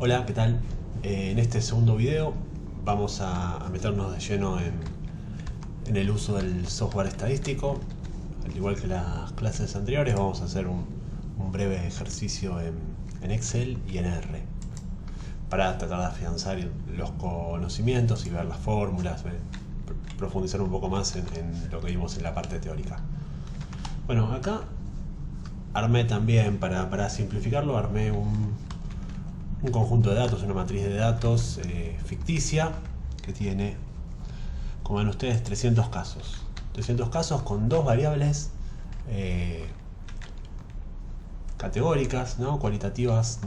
Hola, ¿qué tal? En este segundo video vamos a meternos de lleno en el uso del software estadístico. Al igual que las clases anteriores, vamos a hacer un breve ejercicio en Excel y en R para tratar de afianzar los conocimientos y ver las fórmulas, profundizar un poco más en lo que vimos en la parte teórica. Bueno, acá armé también, para simplificarlo, armé un conjunto de datos, una matriz de datos ficticia que tiene, como ven ustedes, 300 casos. 300 casos con dos variables categóricas, ¿no? Cualitativas,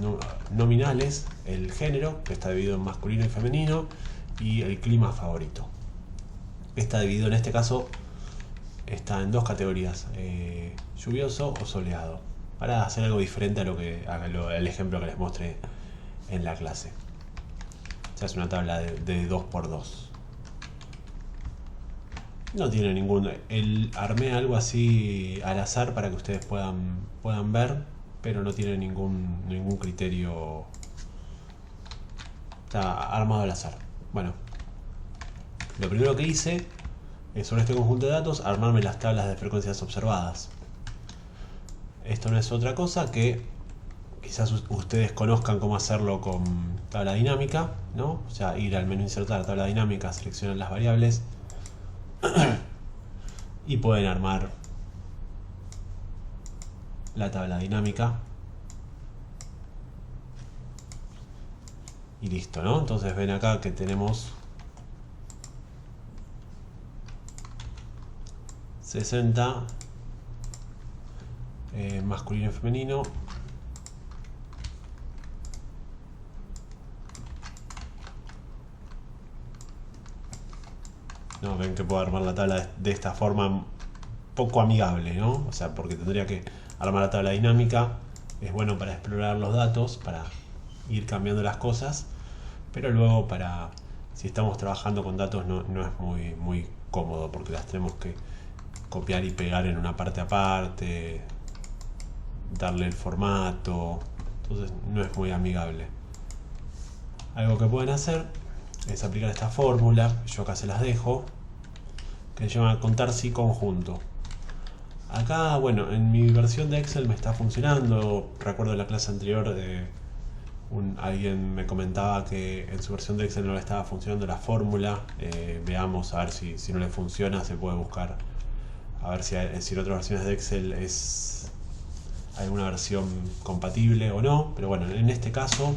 nominales, el género, que está dividido en masculino y femenino, y el clima favorito. Está dividido en este caso, está en dos categorías, lluvioso o soleado, para hacer algo diferente a el ejemplo que les mostré en la clase. Se hace una tabla de 2x2. No tiene ningún... armé algo así al azar para que ustedes puedan ver, pero no tiene ningún criterio. Está armado al azar. Bueno, lo primero que hice es, sobre este conjunto de datos, armarme las tablas de frecuencias observadas. Esto no es otra cosa que, quizás ustedes conozcan cómo hacerlo con tabla dinámica, ¿no? O sea, ir al menú insertar, tabla dinámica, seleccionan las variables y pueden armar la tabla dinámica y listo, ¿no? Entonces ven acá que tenemos 60 masculino y femenino, ¿no? Ven que puedo armar la tabla de esta forma poco amigable, ¿no? O sea, porque tendría que armar la tabla dinámica. Es bueno para explorar los datos, para ir cambiando las cosas, pero luego si estamos trabajando con datos no es muy cómodo, porque las tenemos que copiar y pegar en una parte aparte, darle el formato, entonces no es muy amigable. Algo que pueden hacer es aplicar esta fórmula, yo acá se las dejo, que se llama contar si conjunto. Acá, bueno, en mi versión de Excel me está funcionando. Recuerdo en la clase anterior alguien me comentaba que en su versión de Excel no le estaba funcionando la fórmula. Veamos a ver si no le funciona, se puede buscar a ver si en otras versiones de Excel es alguna versión compatible o no. Pero bueno, en este caso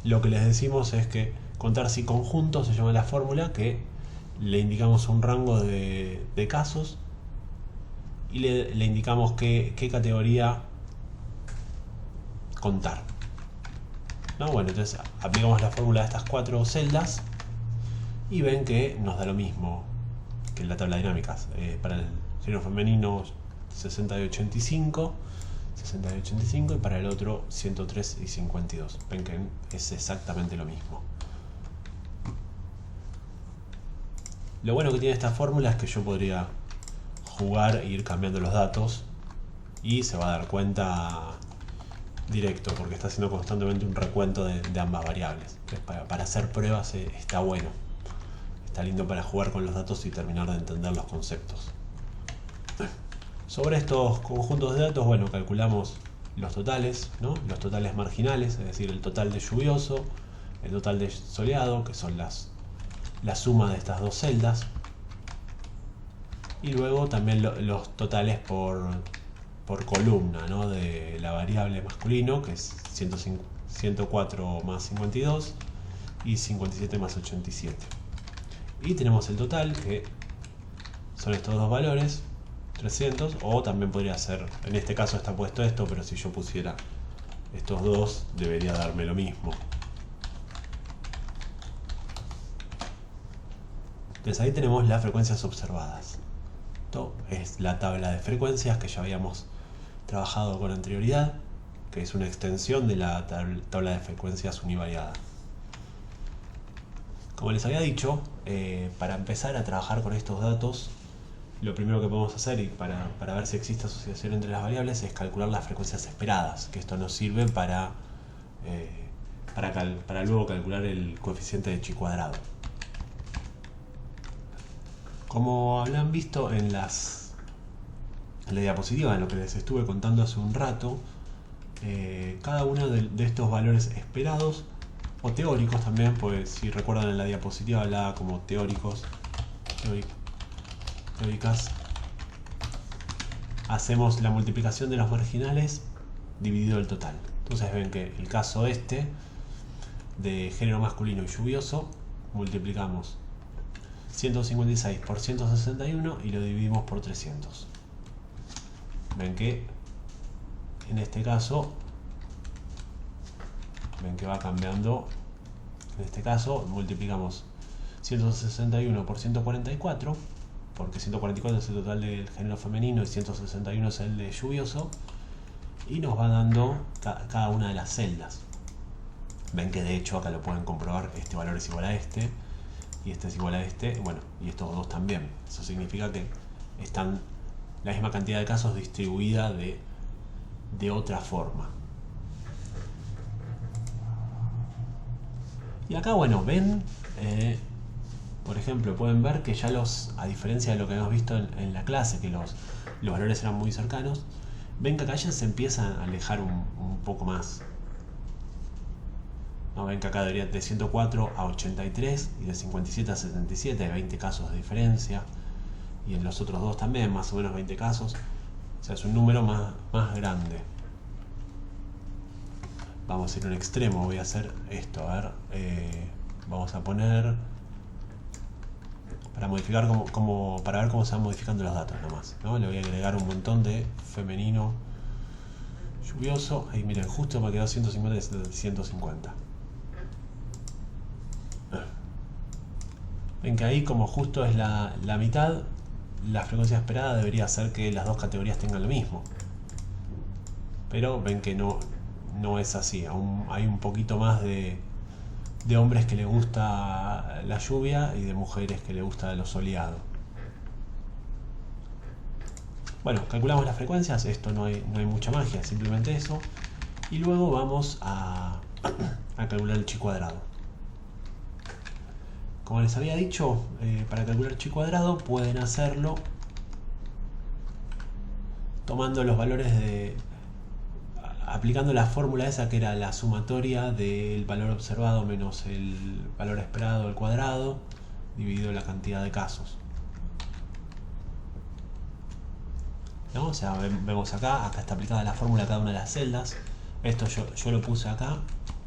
lo que les decimos es que contar si conjunto se llama la fórmula, que le indicamos un rango de casos y le indicamos qué categoría contar, ¿no? Bueno, entonces aplicamos la fórmula de estas cuatro celdas y ven que nos da lo mismo que en la tabla dinámica. Para el género femenino 60 y 85, 60 y 85, y para el otro 103 y 52. Ven que es exactamente lo mismo. Lo bueno que tiene esta fórmula es que yo podría jugar e ir cambiando los datos y se va a dar cuenta directo, porque está haciendo constantemente un recuento de ambas variables. Entonces, para hacer pruebas está bueno. Está lindo para jugar con los datos y terminar de entender los conceptos. Sobre estos conjuntos de datos, bueno, calculamos los totales, ¿no? Los totales marginales, es decir, el total de lluvioso, el total de soleado, que son la suma de estas dos celdas, y luego también los totales por columna, ¿no? De la variable masculino, que es 104 más 52 y 57 más 87. Y tenemos el total, que son estos dos valores, 300, o también podría ser, en este caso está puesto esto, pero si yo pusiera estos dos, debería darme lo mismo. Entonces ahí tenemos las frecuencias observadas. Esto es la tabla de frecuencias que ya habíamos trabajado con anterioridad, que es una extensión de la tabla de frecuencias univariada. Como les había dicho, para empezar a trabajar con estos datos, lo primero que podemos hacer, y para ver si existe asociación entre las variables, es calcular las frecuencias esperadas, que esto nos sirve para para luego calcular el coeficiente de chi cuadrado. Como habrán visto en la diapositiva, en lo que les estuve contando hace un rato, cada uno de estos valores esperados o teóricos también, pues si recuerdan en la diapositiva hablaba como teóricas, hacemos la multiplicación de los marginales dividido el total. Entonces ven que el caso este de género masculino y lluvioso, multiplicamos 156 por 161 y lo dividimos por 300. Ven que en este caso, ven que va cambiando. En este caso multiplicamos 161 por 144, porque 144 es el total del género femenino y 161 es el de lluvioso, y nos va dando cada una de las celdas. Ven que de hecho acá lo pueden comprobar, este valor es igual a este y este es igual a este, bueno, y estos dos también. Eso significa que están la misma cantidad de casos distribuida de otra forma. Y acá, bueno, ven, por ejemplo, pueden ver que ya a diferencia de lo que hemos visto en la clase, que los valores eran muy cercanos, ven que acá ya se empiezan a alejar un poco más. ¿No? Ven que acá debería de 104 a 83 y de 57 a 77 hay 20 casos de diferencia, y en los otros dos también más o menos 20 casos. O sea, es un número más grande. Vamos a ir a un extremo, voy a hacer esto, a ver, vamos a poner, para modificar para ver cómo se van modificando los datos nomás, ¿no? Le voy a agregar un montón de femenino lluvioso, ahí miren, justo me quedó 150 de 150. Ven que ahí, como justo es la mitad, la frecuencia esperada debería ser que las dos categorías tengan lo mismo. Pero ven que no es así. Aún hay un poquito más de hombres que les gusta la lluvia y de mujeres que les gusta lo soleado. Bueno, calculamos las frecuencias. Esto no hay mucha magia, simplemente eso. Y luego vamos a calcular el chi cuadrado. Como les había dicho, para calcular chi cuadrado pueden hacerlo tomando los valores aplicando la fórmula esa que era la sumatoria del valor observado menos el valor esperado al cuadrado dividido la cantidad de casos, ¿no? O sea, vemos acá está aplicada la fórmula a cada una de las celdas. Esto yo lo puse acá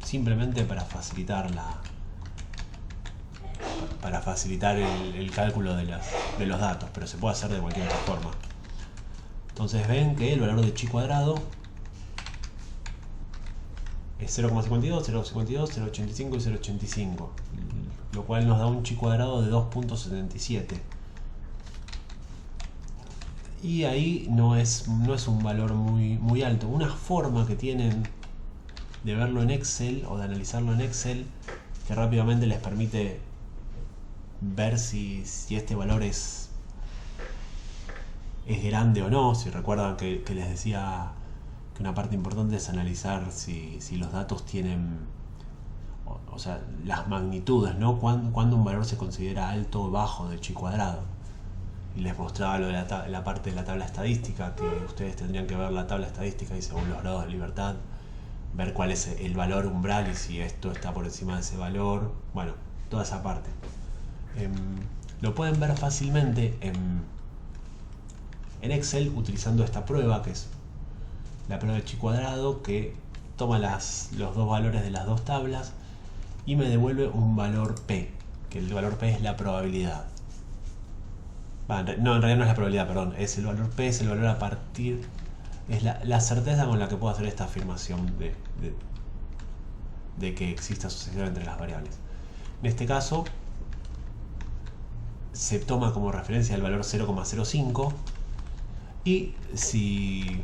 simplemente para facilitar el cálculo de los datos, pero se puede hacer de cualquier otra forma. Entonces ven que el valor de chi cuadrado es 0,52, 0,52, 0,85 y 0,85, lo cual nos da un chi cuadrado de 2,77. Y ahí no es un valor muy alto. Una forma que tienen de verlo en Excel o de analizarlo en Excel, que rápidamente les permite ver si este valor es grande o no. Si recuerdan que les decía que una parte importante es analizar si los datos tienen, o sea, las magnitudes, ¿no? Cuando un valor se considera alto o bajo de chi cuadrado. Y les mostraba lo de la parte de la tabla estadística, que ustedes tendrían que ver la tabla estadística y según los grados de libertad ver cuál es el valor umbral y si esto está por encima de ese valor. Bueno, toda esa parte lo pueden ver fácilmente en Excel utilizando esta prueba, que es la prueba de chi cuadrado, que toma los dos valores de las dos tablas y me devuelve un valor P, que el valor P es la probabilidad. En realidad no es la probabilidad, perdón, es el valor P, es el valor a partir, es la certeza con la que puedo hacer esta afirmación de que existe asociación entre las variables. En este caso se toma como referencia el valor 0,05, y si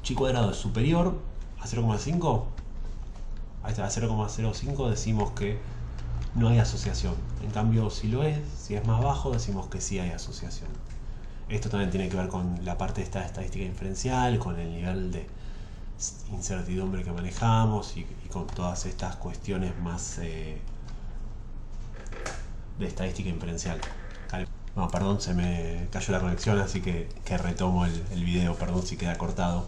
chi cuadrado es superior a 0,5, a 0,05 decimos que no hay asociación. En cambio, si es más bajo, decimos que sí hay asociación. Esto también tiene que ver con la parte de esta estadística inferencial, con el nivel incertidumbre que manejamos y con todas estas cuestiones más de estadística inferencial. No, perdón, se me cayó la conexión, así que retomo el video, perdón si queda cortado.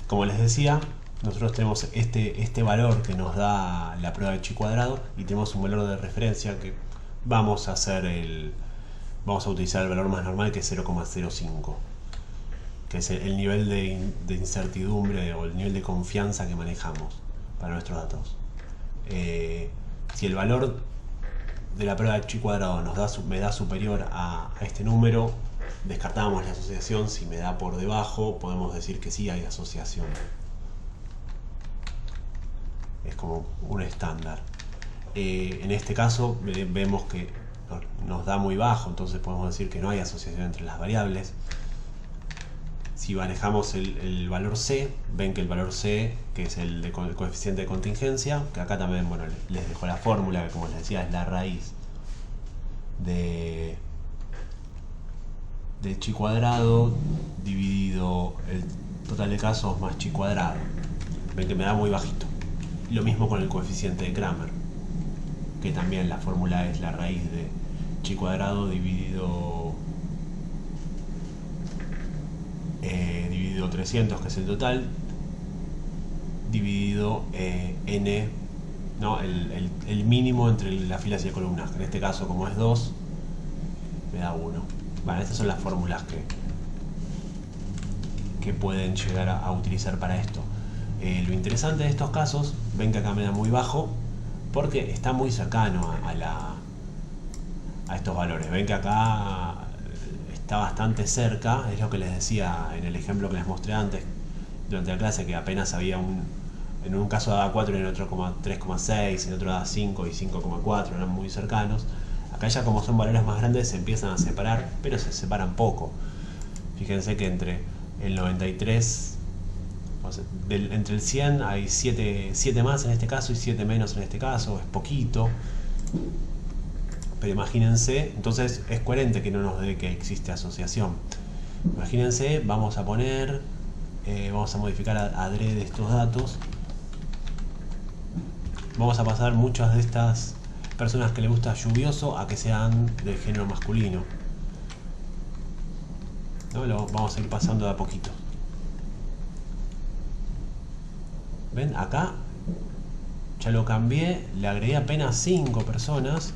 Como les decía, nosotros tenemos este valor que nos da la prueba de chi cuadrado y tenemos un valor de referencia que vamos a utilizar el valor más normal, que es 0,05, que es el nivel de incertidumbre o el nivel de confianza que manejamos para nuestros datos. Si el valor de la prueba de chi cuadrado me da superior a este número, descartamos la asociación. Si me da por debajo, podemos decir que sí hay asociación. Es como un estándar. En este caso vemos que nos da muy bajo, entonces podemos decir que no hay asociación entre las variables. Si manejamos el valor C, ven que el valor C, que es el coeficiente de contingencia, que acá también, bueno, les dejo la fórmula, que como les decía es la raíz de chi cuadrado dividido el total de casos más chi cuadrado. Ven que me da muy bajito. Lo mismo con el coeficiente de Kramer, que también la fórmula es la raíz de chi cuadrado dividido 300, que es el total, dividido n, ¿no? el mínimo entre las filas y las columnas, que en este caso, como es 2, me da 1. Bueno, estas son las fórmulas que pueden llegar a utilizar para esto. Lo interesante de estos casos, ven que acá me da muy bajo porque está muy cercano a estos valores. Ven que acá está bastante cerca, es lo que les decía en el ejemplo que les mostré antes durante la clase, que apenas había en un caso daba 4 y en otro 3,6, en otro daba 5 y 5,4, eran muy cercanos. Acá ya, como son valores más grandes, se empiezan a separar, pero se separan poco. Fíjense que entre el 93, o sea, entre el 100 hay 7 más en este caso y 7 menos en este caso, es poquito. Pero imagínense, entonces es coherente que no nos dé que existe asociación. Imagínense, vamos a modificar adrede estos datos. Vamos a pasar muchas de estas personas que les gusta lluvioso a que sean del género masculino, ¿no? Lo vamos a ir pasando de a poquito. ¿Ven? Acá ya lo cambié, le agregué apenas 5 personas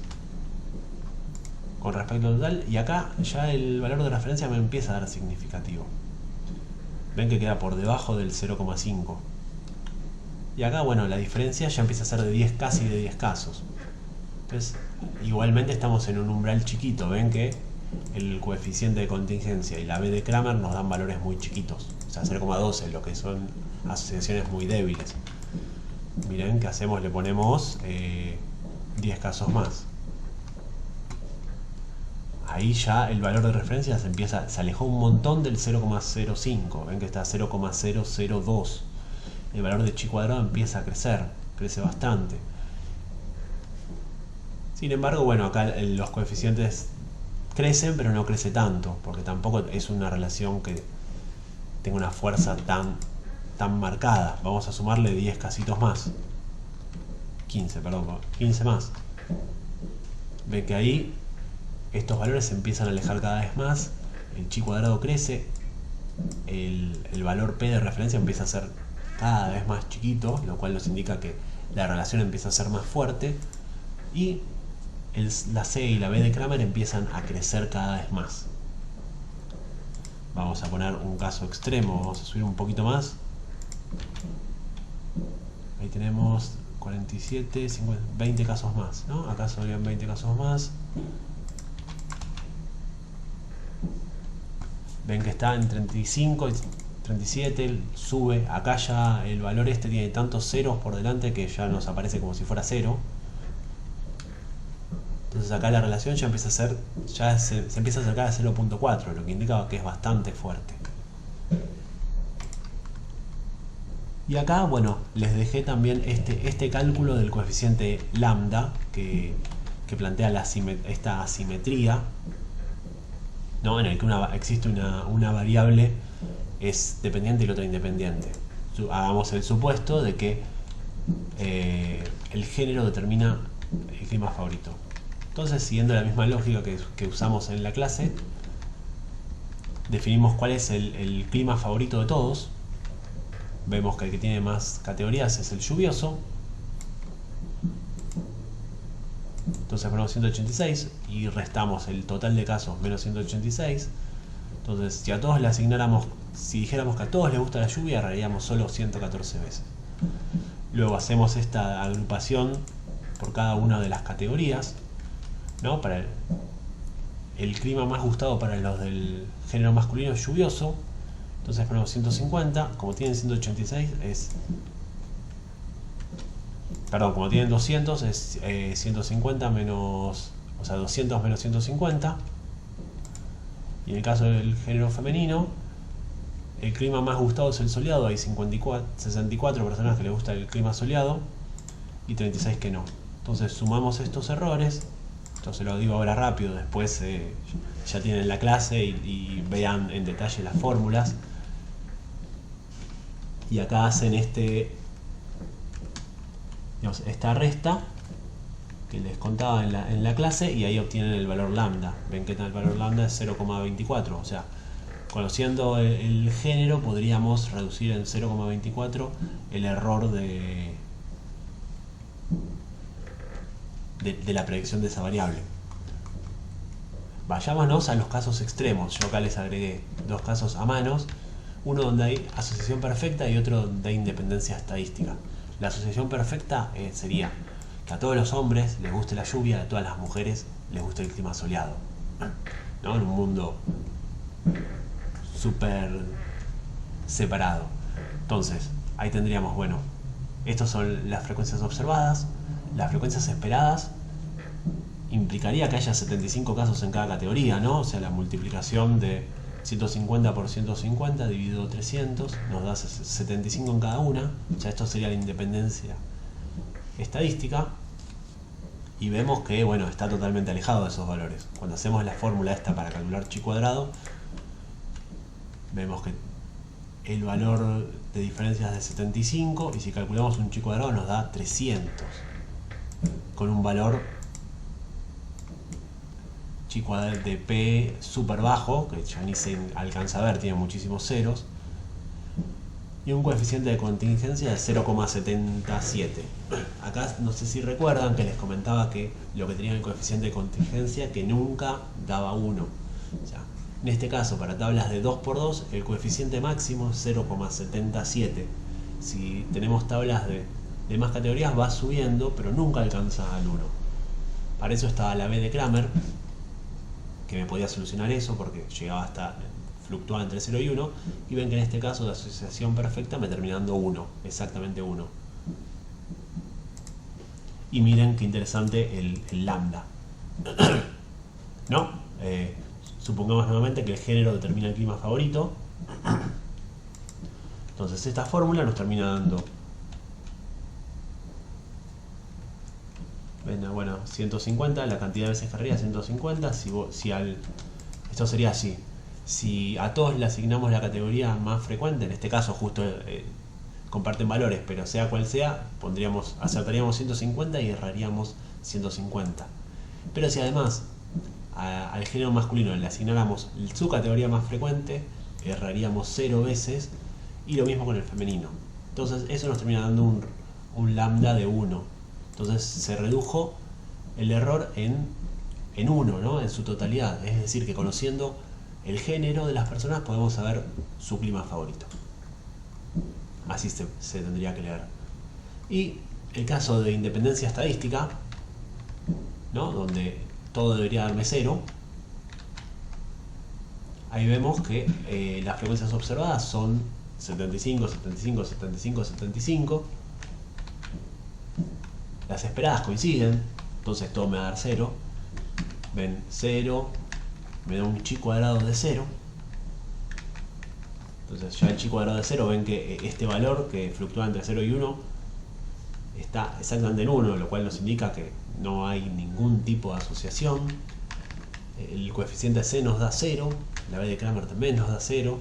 con respecto al total, y acá ya el valor de referencia me empieza a dar significativo. Ven que queda por debajo del 0,5. Y acá, bueno, la diferencia ya empieza a ser de 10, casi de 10 casos. Entonces, igualmente estamos en un umbral chiquito. Ven que el coeficiente de contingencia y la B de Kramer nos dan valores muy chiquitos. O sea, 0,12, lo que son asociaciones muy débiles. Miren, ¿qué hacemos? Le ponemos 10 casos más. Ahí ya el valor de referencia se alejó un montón del 0,05. Ven que está 0,002. El valor de chi cuadrado empieza a crecer, crece bastante. Sin embargo, bueno, acá los coeficientes crecen, pero no crece tanto, porque tampoco es una relación que tenga una fuerza tan marcada. Vamos a sumarle 10 casitos más. 15 más. Ven que ahí estos valores se empiezan a alejar cada vez más, el chi cuadrado crece, el valor P de referencia empieza a ser cada vez más chiquito, lo cual nos indica que la relación empieza a ser más fuerte, y la C y la B de Kramer empiezan a crecer cada vez más. Vamos a poner un caso extremo, vamos a subir un poquito más. Ahí tenemos 47, 50, 20 casos más, ¿no? Acá serían 20 casos más. Ven que está en 35 y 37, sube. Acá ya el valor este tiene tantos ceros por delante que ya nos aparece como si fuera 0. Entonces acá la relación ya empieza a ser, se empieza a acercar a 0,4, lo que indica que es bastante fuerte. Y acá, bueno, les dejé también este cálculo del coeficiente lambda que plantea esta asimetría, ¿no? En el que existe una variable es dependiente y la otra independiente. Hagamos el supuesto de que el género determina el clima favorito. Entonces, siguiendo la misma lógica que usamos en la clase, definimos cuál es el clima favorito de todos. Vemos que el que tiene más categorías es el lluvioso. Entonces ponemos 186 y restamos el total de casos menos 186. Entonces, si a todos le asignáramos, si dijéramos que a todos les gusta la lluvia, erraríamos solo 114 veces. Luego hacemos esta agrupación por cada una de las categorías, ¿no? Para el clima más gustado para los del género masculino es lluvioso. Entonces ponemos 150, como tienen 186 es... Perdón, como tienen 200 es 150 menos... O sea, 200 menos 150. Y en el caso del género femenino, el clima más gustado es el soleado. Hay 64 personas que les gusta el clima soleado y 36 que no. Entonces sumamos estos errores. Esto se lo digo ahora rápido, después ya tienen la clase y vean en detalle las fórmulas. Y acá hacen esta resta que les contaba en la clase y ahí obtienen el valor lambda. Ven que el valor lambda es 0,24. O sea, conociendo el género podríamos reducir en 0,24 el error de la predicción de esa variable. Vayámonos a los casos extremos. Yo acá les agregué dos casos a manos, uno donde hay asociación perfecta y otro donde hay independencia estadística. La asociación perfecta sería que a todos los hombres les guste la lluvia, a todas las mujeres les guste el clima soleado, ¿no? En un mundo súper separado. Entonces, ahí tendríamos, bueno, estas son las frecuencias observadas. Las frecuencias esperadas implicaría que haya 75 casos en cada categoría, ¿no? O sea, la multiplicación de 150 por 150 dividido 300 nos da 75 en cada una. O sea, esto sería la independencia estadística. Y vemos que, bueno, está totalmente alejado de esos valores. Cuando hacemos la fórmula esta para calcular chi cuadrado, vemos que el valor de diferencia es de 75 y si calculamos un chi cuadrado nos da 300. Con un valor chi cuadrado de P súper bajo, que ya ni se alcanza a ver, tiene muchísimos ceros, y un coeficiente de contingencia de 0,77. Acá no sé si recuerdan que les comentaba que lo que tenía el coeficiente de contingencia que nunca daba 1. O sea, en este caso, para tablas de 2×2, el coeficiente máximo es 0,77. Si tenemos tablas de más categorías va subiendo, pero nunca alcanza al 1. Para eso estaba la B de Kramer, que me podía solucionar eso porque llegaba hasta, fluctuaba entre 0 y 1, y ven que en este caso de asociación perfecta me termina dando 1, exactamente 1. Y miren qué interesante el lambda. ¿No? Supongamos nuevamente que el género determina el clima favorito. Entonces esta fórmula nos termina dando, bueno, 150, la cantidad de veces que arriba 150. Esto sería así: si a todos le asignamos la categoría más frecuente, en este caso justo comparten valores, pero sea cual sea, acertaríamos 150 y erraríamos 150. Pero si además al género masculino le asignáramos su categoría más frecuente, erraríamos 0 veces, y lo mismo con el femenino. Entonces eso nos termina dando un lambda de 1. Entonces se redujo el error en 1, ¿no? En su totalidad. Es decir, que conociendo el género de las personas podemos saber su clima favorito. Así se tendría que leer. Y el caso de independencia estadística, ¿no? Donde todo debería darme 0. Ahí vemos que las frecuencias observadas son 75, 75, 75, 75. Las esperadas coinciden, entonces todo me va a dar 0. Ven, 0, me da un chi cuadrado de 0. Entonces ya el chi cuadrado de 0, ven que este valor que fluctúa entre 0 y 1 está exactamente en 1, lo cual nos indica que no hay ningún tipo de asociación. El coeficiente C nos da 0, la B de Kramer también nos da 0.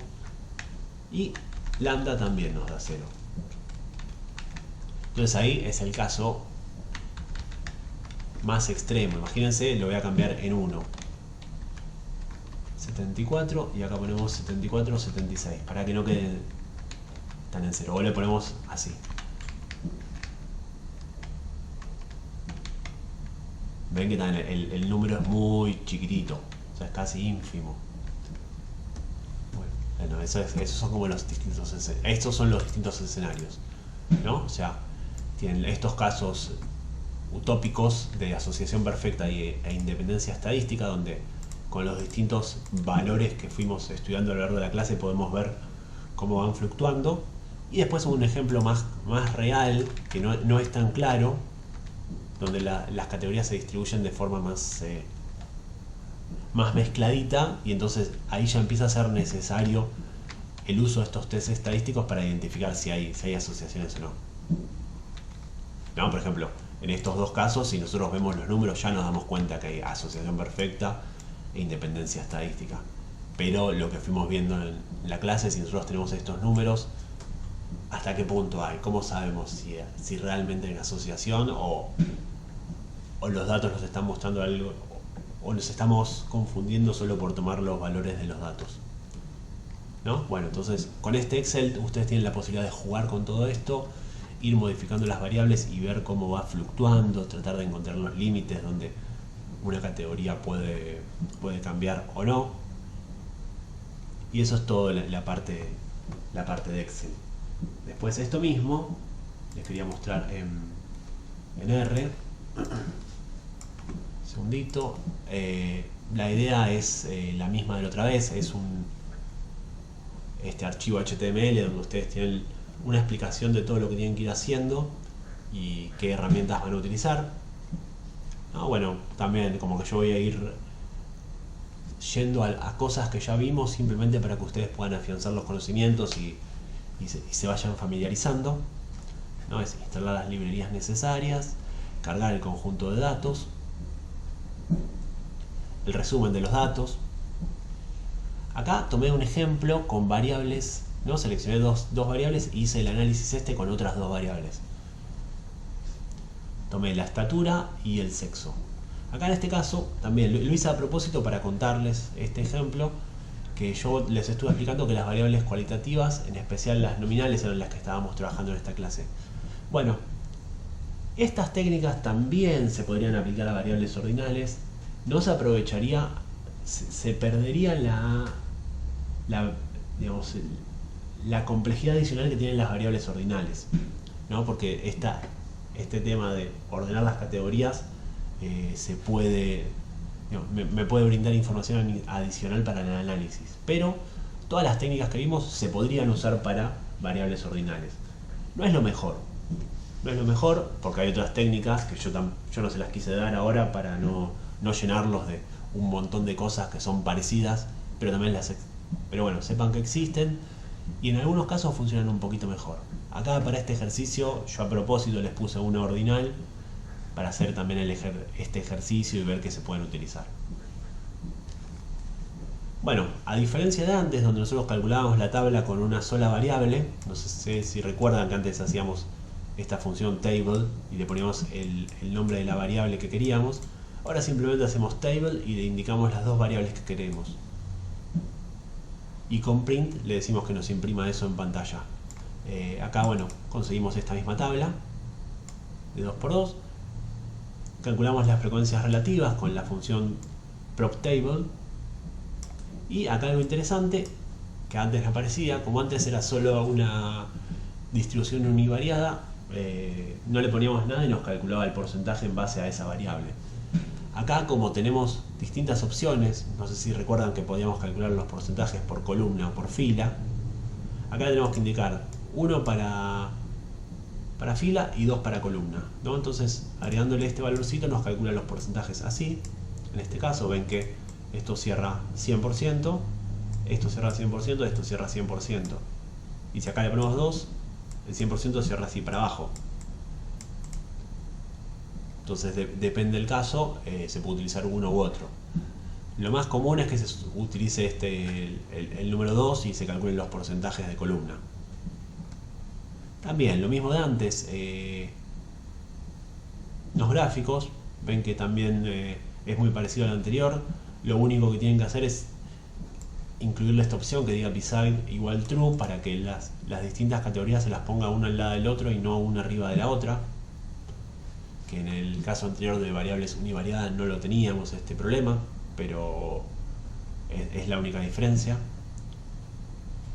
y lambda también nos da 0. Entonces ahí es el caso más extremo. Imagínense, lo voy a cambiar en 1. 74 y acá ponemos 74, 76 para que no quede tan en 0. O le ponemos así. Ven que también el número es muy chiquitito, o sea, es casi ínfimo. Bueno, esos son como los distintos escenarios. Estos son los distintos escenarios, ¿no? O sea, tienen estos casos utópicos de asociación perfecta e independencia estadística, donde con los distintos valores que fuimos estudiando a lo largo de la clase podemos ver cómo van fluctuando. Y después un ejemplo más real, que no es tan claro, donde las categorías se distribuyen de forma más mezcladita, y entonces ahí ya empieza a ser necesario el uso de estos test estadísticos para identificar si hay asociaciones o no. No, por ejemplo, en estos dos casos, si nosotros vemos los números, ya nos damos cuenta que hay asociación perfecta e independencia estadística. Pero lo que fuimos viendo en la clase, si nosotros tenemos estos números, ¿hasta qué punto hay? ¿Cómo sabemos si realmente hay una asociación o los datos nos están mostrando algo, o nos estamos confundiendo solo por tomar los valores de los datos? ¿No? Bueno, entonces con este Excel ustedes tienen la posibilidad de jugar con todo esto, ir modificando las variables y ver cómo va fluctuando, tratar de encontrar los límites donde una categoría puede cambiar o no. Y eso es todo la parte de Excel. Después esto mismo les quería mostrar en R. Segundito. La idea es la misma de la otra vez, es este archivo HTML donde ustedes tienen una explicación de todo lo que tienen que ir haciendo y qué herramientas van a utilizar. Bueno, también como que yo voy a ir yendo a cosas que ya vimos, simplemente para que ustedes puedan afianzar los conocimientos y se vayan familiarizando. Es instalar las librerías necesarias, cargar el conjunto de datos, el resumen de los datos. Acá tomé un ejemplo con variables, ¿no? Seleccioné dos variables y hice el análisis con otras dos variables. Tomé la estatura y el sexo. Acá en este caso también lo hice a propósito para contarles este ejemplo, que yo les estuve explicando que las variables cualitativas, en especial las nominales, eran las que estábamos trabajando en esta clase. Bueno, estas técnicas también se podrían aplicar a variables ordinales. No se aprovecharía, se perdería la complejidad adicional que tienen las variables ordinales, ¿no? Porque este tema de ordenar las categorías me puede brindar información adicional para el análisis, pero todas las técnicas que vimos se podrían usar para variables ordinales. No es lo mejor, porque hay otras técnicas que yo no se las quise dar ahora para no llenarlos de un montón de cosas que son parecidas, pero bueno, sepan que existen y en algunos casos funcionan un poquito mejor. Acá para este ejercicio yo a propósito les puse una ordinal para hacer también este ejercicio y ver qué se pueden utilizar. Bueno, a diferencia de antes, donde nosotros calculábamos la tabla con una sola variable, no sé si recuerdan que antes hacíamos esta función table y le poníamos el nombre de la variable que queríamos. Ahora simplemente hacemos table y le indicamos las dos variables que queremos. Y con print le decimos que nos imprima eso en pantalla. Acá, bueno, conseguimos esta misma tabla de 2×2. Calculamos las frecuencias relativas con la función propTable. Y acá algo interesante que antes no aparecía, como antes era solo una distribución univariada, no le poníamos nada y nos calculaba el porcentaje en base a esa variable. Acá, como tenemos distintas opciones, no sé si recuerdan que podíamos calcular los porcentajes por columna o por fila, acá tenemos que indicar uno para fila y 2 para columna, ¿no? Entonces, agregándole este valorcito nos calcula los porcentajes así. En este caso ven que esto cierra 100%, esto cierra 100%, esto cierra 100%. Y si acá le ponemos 2, el 100% cierra así para abajo. Entonces depende del caso, se puede utilizar uno u otro. Lo más común es que se utilice el número 2 y se calculen los porcentajes de columna. También, lo mismo de antes, los gráficos, ven que también es muy parecido al anterior. Lo único que tienen que hacer es incluirle esta opción que diga beside igual true para que las distintas categorías se las ponga una al lado del otro y no una arriba de la otra, que en el caso anterior de variables univariadas no lo teníamos este problema, pero es la única diferencia.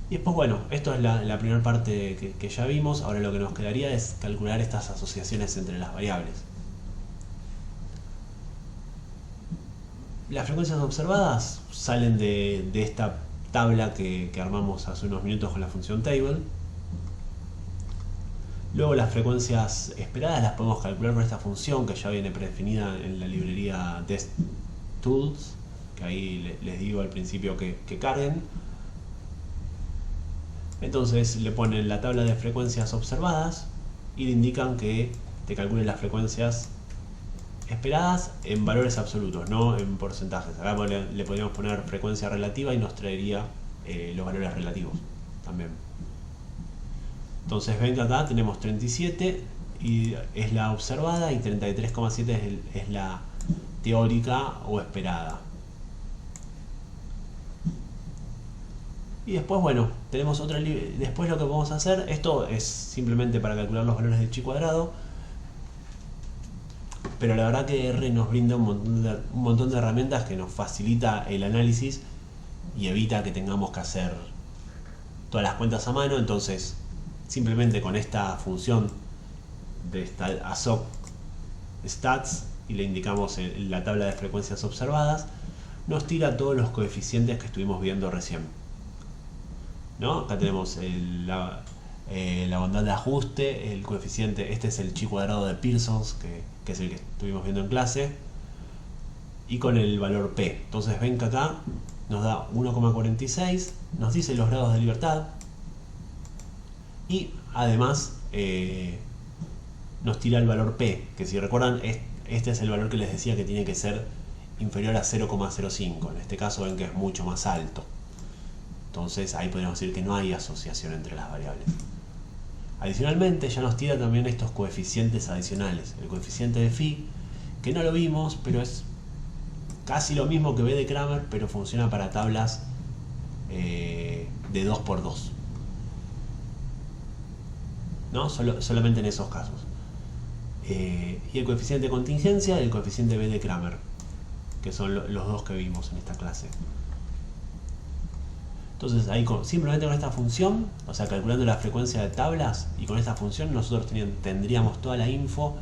Y después, bueno, esto es la primera parte que ya vimos. Ahora lo que nos quedaría es calcular estas asociaciones entre las variables. Las frecuencias observadas salen de esta tabla que armamos hace unos minutos con la función table. Luego las frecuencias esperadas las podemos calcular con esta función que ya viene predefinida en la librería DeskTools, que ahí les digo al principio que carguen. Entonces le ponen la tabla de frecuencias observadas y le indican que te calculen las frecuencias esperadas en valores absolutos, no en porcentajes. Acá le podríamos poner frecuencia relativa y nos traería los valores relativos también. Entonces ven que acá tenemos 37 y es la observada y 33,7 es la teórica o esperada. Y después, bueno, tenemos otra. Después lo que podemos hacer, esto es simplemente para calcular los valores de chi cuadrado, pero la verdad que R nos brinda un montón de herramientas que nos facilita el análisis y evita que tengamos que hacer todas las cuentas a mano. Entonces simplemente con esta función de ASOC stats y le indicamos la tabla de frecuencias observadas, nos tira todos los coeficientes que estuvimos viendo recién, ¿no? Acá tenemos la bondad de ajuste, el coeficiente, este es el chi cuadrado de Pearson, que es el que estuvimos viendo en clase, y con el valor P. Entonces ven que acá nos da 1,46, nos dice los grados de libertad y además nos tira el valor P, que si recuerdan este es el valor que les decía que tiene que ser inferior a 0,05. En este caso ven que es mucho más alto. Entonces ahí podríamos decir que no hay asociación entre las variables. Adicionalmente ya nos tira también estos coeficientes adicionales. El coeficiente de phi, que no lo vimos, pero es casi lo mismo que B de Kramer, pero funciona para tablas de 2×2. ¿No? Solamente en esos casos. Y el coeficiente de contingencia y el coeficiente B de Kramer, que son los dos que vimos en esta clase. Entonces ahí simplemente con esta función, o sea calculando la frecuencia de tablas, y con esta función nosotros tendríamos toda la info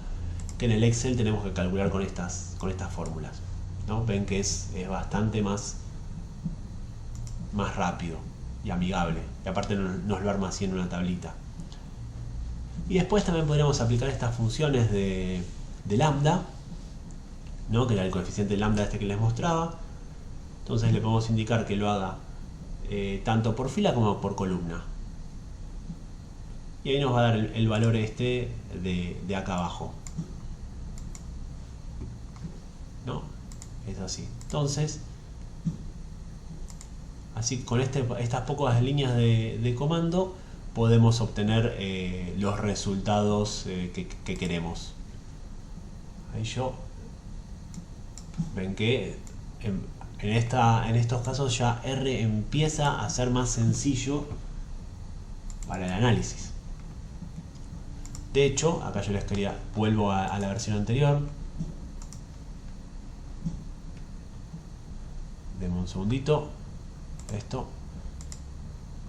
que en el Excel tenemos que calcular con estas fórmulas, ¿no? Ven que es bastante más rápido y amigable, y aparte nos lo arma así en una tablita. Y después también podríamos aplicar estas funciones de lambda, ¿no? Que era el coeficiente lambda este que les mostraba. Entonces le podemos indicar que lo haga tanto por fila como por columna, y ahí nos va a dar el valor este de acá abajo, ¿no? Es así. Entonces así con estas pocas líneas de comando podemos obtener los resultados que queremos. Ahí ven que en estos casos ya R empieza a ser más sencillo para el análisis. De hecho, acá yo vuelvo a la versión anterior. Denme un segundito. Esto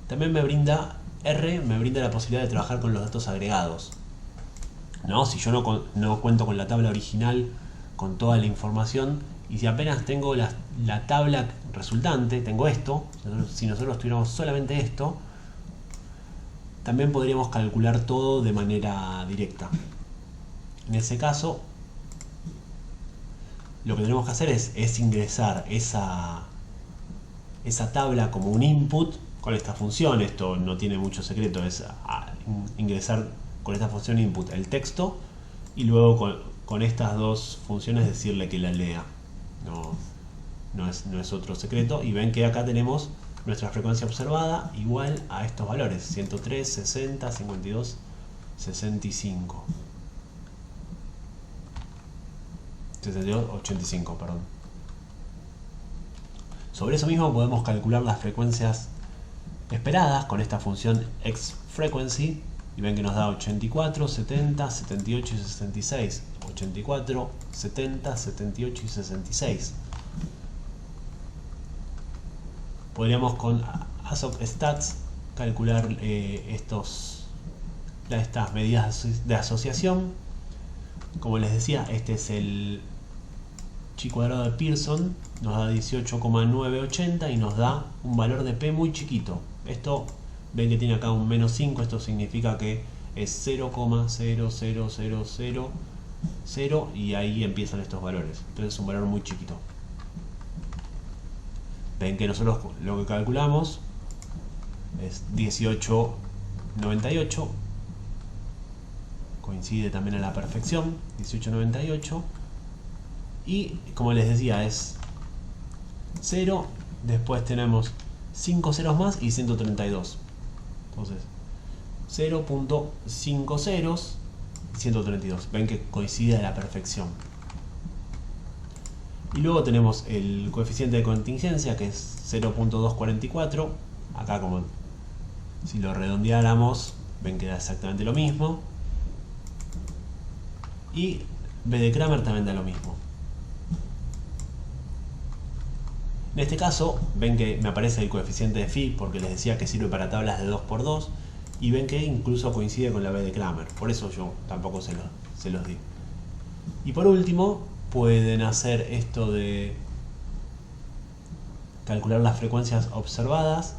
también R me brinda la posibilidad de trabajar con los datos agregados, ¿no? Si yo no cuento con la tabla original con toda la información, y si apenas tengo la tabla resultante, tengo esto, si nosotros tuviéramos solamente esto, también podríamos calcular todo de manera directa. En ese caso, lo que tenemos que hacer es ingresar esa tabla como un input con esta función. Esto no tiene mucho secreto, es ingresar con esta función input el texto no es otro secreto. Y ven que acá tenemos nuestra frecuencia observada igual a estos valores: 103, 60, 52, 65. 62, 85, perdón. Sobre eso mismo podemos calcular las frecuencias esperadas con esta función xFrequency, y ven que nos da 84, 70, 78 y 66. 84, 70, 78 y 66. Podríamos con ASOC Stats calcular estas medidas de asociación. Como les decía, este es el chi cuadrado de Pearson, nos da 18,980 y nos da un valor de P muy chiquito. Esto, ven que tiene acá un menos 5, esto significa que es 0,00000 y ahí empiezan estos valores. Entonces es un valor muy chiquito. Ven que nosotros lo que calculamos es 1898, coincide también a la perfección, 1898, y como les decía es 0, después tenemos 5 ceros más y 132. Entonces 0.5 ceros y 132. Ven que coincide a la perfección. Y luego tenemos el coeficiente de contingencia, que es 0.244. Acá, como si lo redondeáramos, ven que da exactamente lo mismo. Y B de Kramer también da lo mismo. En este caso, ven que me aparece el coeficiente de Phi, porque les decía que sirve para tablas de 2×2. Y ven que incluso coincide con la B de Kramer. Por eso yo tampoco se los di. Y por último, pueden hacer esto de calcular las frecuencias observadas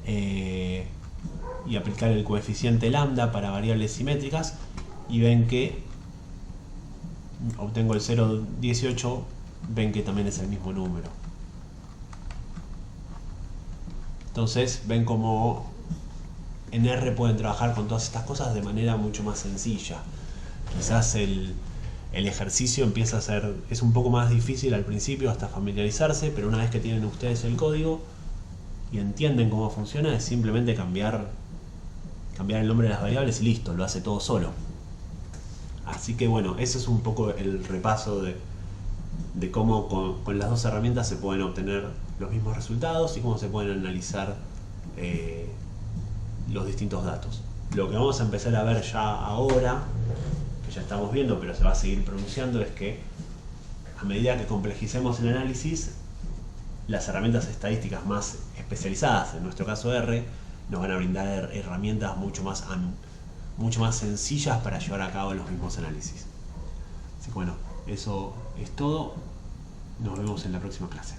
y aplicar el coeficiente lambda para variables simétricas, y ven que obtengo el 0,18. Ven que también es el mismo número. Entonces ven como en R pueden trabajar con todas estas cosas de manera mucho más sencilla. Quizás el ejercicio empieza a ser, es un poco más difícil al principio hasta familiarizarse, pero una vez que tienen ustedes el código y entienden cómo funciona, es simplemente cambiar el nombre de las variables y listo, lo hace todo solo. Así que bueno, ese es un poco el repaso de cómo con las dos herramientas se pueden obtener los mismos resultados y cómo se pueden analizar los distintos datos. Lo que vamos a empezar a ver ya ahora, que ya estamos viendo pero se va a seguir pronunciando, es que a medida que complejicemos el análisis, las herramientas estadísticas más especializadas, en nuestro caso R, nos van a brindar herramientas mucho más sencillas para llevar a cabo los mismos análisis. Así que bueno, eso es todo. Nos vemos en la próxima clase.